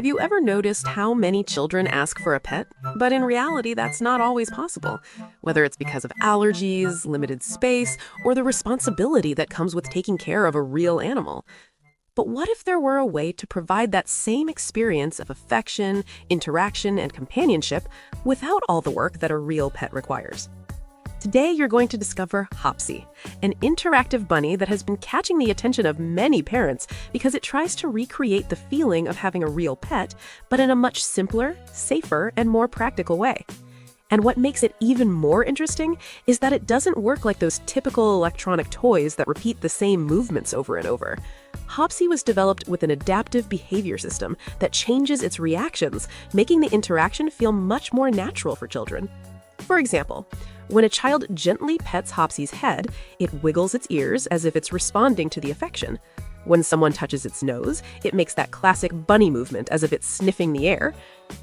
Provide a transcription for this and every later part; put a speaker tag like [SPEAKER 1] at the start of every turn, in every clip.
[SPEAKER 1] Have you ever noticed how many children ask for a pet? But in reality, that's not always possible, whether it's because of allergies, limited space, or the responsibility that comes with taking care of a real animal. But what if there were a way to provide that same experience of affection, interaction, and companionship without all the work that a real pet requires? Today, you're going to discover Hoppsy, an interactive bunny that has been catching the attention of many parents because it tries to recreate the feeling of having a real pet, but in a much simpler, safer, and more practical way. And what makes it even more interesting is that it doesn't work like those typical electronic toys that repeat the same movements over and over. Hoppsy was developed with an adaptive behavior system that changes its reactions, making the interaction feel much more natural for children. For example, when a child gently pets Hoppsy's head, it wiggles its ears as if it's responding to the affection. When someone touches its nose, it makes that classic bunny movement as if it's sniffing the air.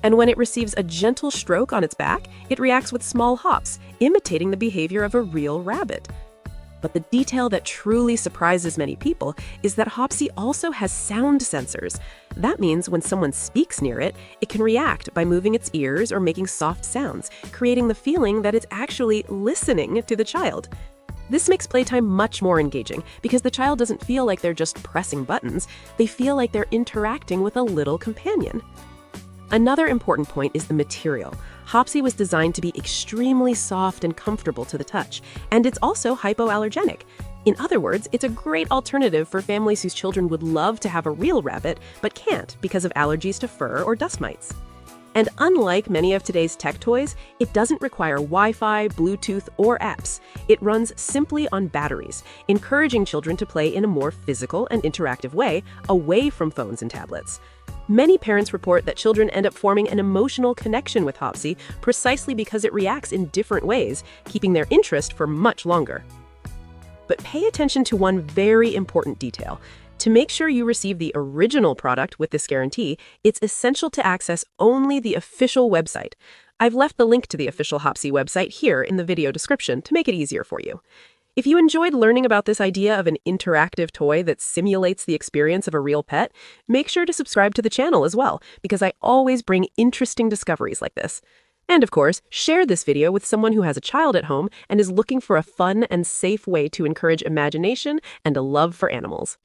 [SPEAKER 1] And when it receives a gentle stroke on its back, it reacts with small hops, imitating the behavior of a real rabbit. But the detail that truly surprises many people is that Hoppsy also has sound sensors. That means when someone speaks near it, it can react by moving its ears or making soft sounds, creating the feeling that it's actually listening to the child. This makes playtime much more engaging because the child doesn't feel like they're just pressing buttons, they feel like they're interacting with a little companion. Another important point is the material. Hoppsy was designed to be extremely soft and comfortable to the touch, and it's also hypoallergenic. In other words, it's a great alternative for families whose children would love to have a real rabbit but can't because of allergies to fur or dust mites. And unlike many of today's tech toys, it doesn't require Wi-Fi, Bluetooth, or apps. It runs simply on batteries, encouraging children to play in a more physical and interactive way, away from phones and tablets. Many parents report that children end up forming an emotional connection with Hoppsy precisely because it reacts in different ways, keeping their interest for much longer. But pay attention to one very important detail. To make sure you receive the original product with this guarantee, it's essential to access only the official website. I've left the link to the official Hoppsy website here in the video description to make it easier for you. If you enjoyed learning about this idea of an interactive toy that simulates the experience of a real pet, make sure to subscribe to the channel as well, because I always bring interesting discoveries like this. And of course, share this video with someone who has a child at home and is looking for a fun and safe way to encourage imagination and a love for animals.